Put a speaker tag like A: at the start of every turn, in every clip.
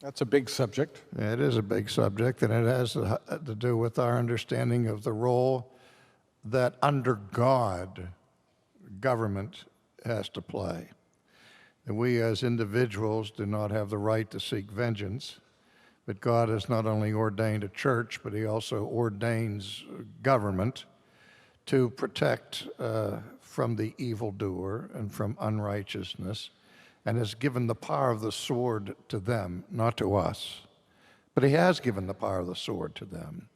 A: That's a big subject.
B: It is a big subject, and it has to do with our understanding of the role that under God, government has to play. And we as individuals do not have the right to seek vengeance, but God has not only ordained a church, but he also ordains government to protect from the evildoer and from unrighteousness, and has given the power of the sword to them, not to us. But he has given the power of the sword to them.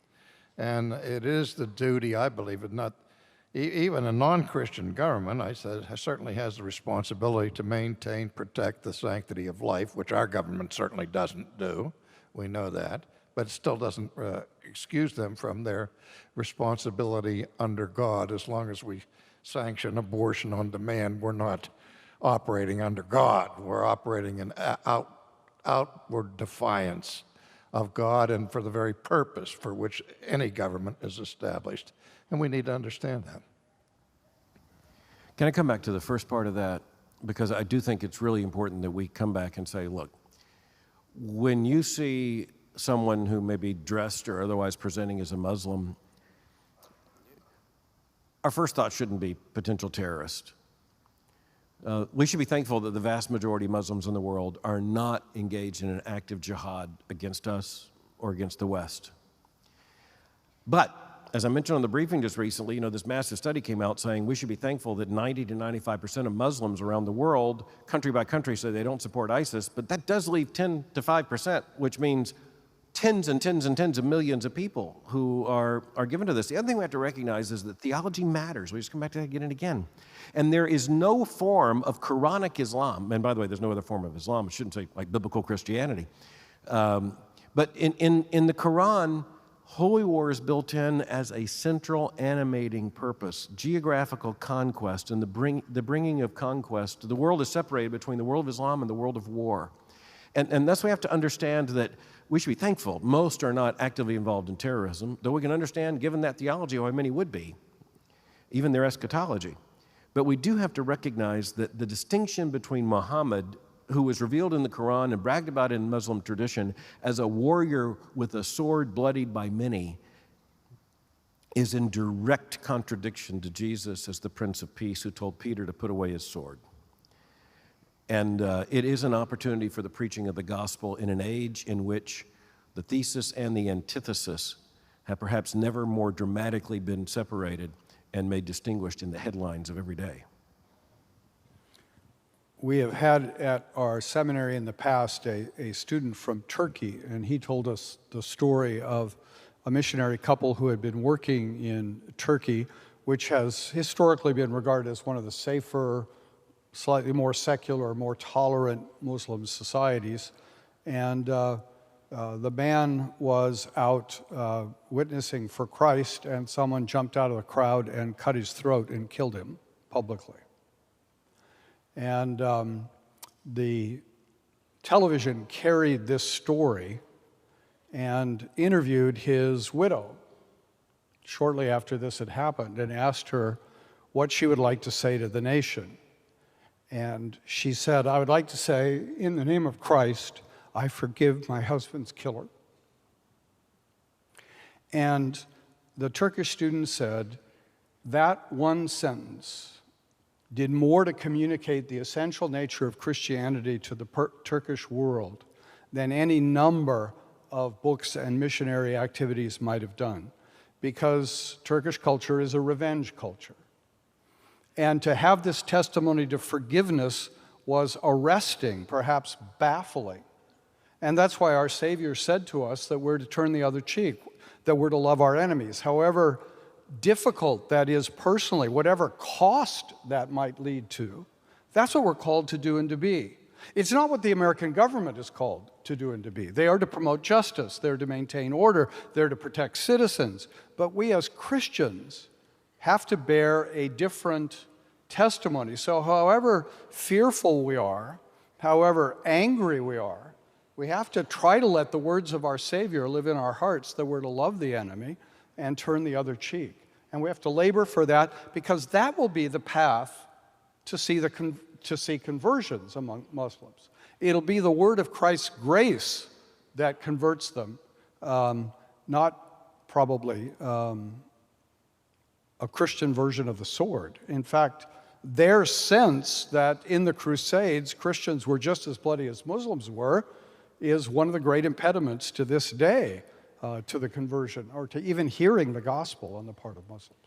B: And it is the duty, I believe, of not even a non-Christian government, I said, certainly has the responsibility to maintain, protect the sanctity of life, which our government certainly doesn't do. We know that. But it still doesn't excuse them from their responsibility under God. As long as we sanction abortion on demand, we're not operating under God. We're operating in outward defiance of God and for the very purpose for which any government is established. And we need to understand that.
C: Can I come back to the first part of that? Because I do think it's really important that we come back and say, look, when you see someone who may be dressed or otherwise presenting as a Muslim, our first thought shouldn't be potential terrorist. We should be thankful that the vast majority of Muslims in the world are not engaged in an active jihad against us or against the West. But, as I mentioned on the briefing just recently, this massive study came out saying we should be thankful that 90 to 95% of Muslims around the world, country by country, say they don't support ISIS, but that does leave 10 to 5%, which means tens and tens and tens of millions of people who are given to this. The other thing we have to recognize is that theology matters. We just come back to that again and again. And there is no form of Quranic Islam, and by the way, there's no other form of Islam, I shouldn't say like biblical Christianity, but in the Quran, holy war is built in as a central animating purpose, geographical conquest, and the bringing of conquest. The world is separated between the world of Islam and the world of war. And that's why we have to understand that we should be thankful. Most are not actively involved in terrorism, though we can understand, given that theology, why many would be, even their eschatology. But we do have to recognize that the distinction between Muhammad, who was revealed in the Quran and bragged about in Muslim tradition as a warrior with a sword bloodied by many, is in direct contradiction to Jesus as the Prince of Peace who told Peter to put away his sword. And it is an opportunity for the preaching of the gospel in an age in which the thesis and the antithesis have perhaps never more dramatically been separated and made distinguished in the headlines of every day.
A: We have had at our seminary in the past a student from Turkey, and he told us the story of a missionary couple who had been working in Turkey, which has historically been regarded as one of the safer, slightly more secular, more tolerant Muslim societies. And the man was out witnessing for Christ, and someone jumped out of the crowd and cut his throat and killed him publicly. And the television carried this story and interviewed his widow shortly after this had happened and asked her what she would like to say to the nation. And she said, I would like to say, in the name of Christ, I forgive my husband's killer. And the Turkish student said, that one sentence did more to communicate the essential nature of Christianity to the Turkish world than any number of books and missionary activities might have done, because Turkish culture is a revenge culture. And to have this testimony to forgiveness was arresting, perhaps baffling. And that's why our Savior said to us that we're to turn the other cheek, that we're to love our enemies. However difficult that is personally, whatever cost that might lead to, that's what we're called to do and to be. It's not what the American government is called to do and to be. They are to promote justice, they're to maintain order, they're to protect citizens. But we as Christians have to bear a different testimony. So however fearful we are, however angry we are, we have to try to let the words of our Savior live in our hearts, that we're to love the enemy and turn the other cheek. And we have to labor for that, because that will be the path to see conversions among Muslims. It'll be the word of Christ's grace that converts them, not probably a Christian version of the sword. In fact, their sense that in the Crusades Christians were just as bloody as Muslims were is one of the great impediments to this day to the conversion or to even hearing the gospel on the part of Muslims.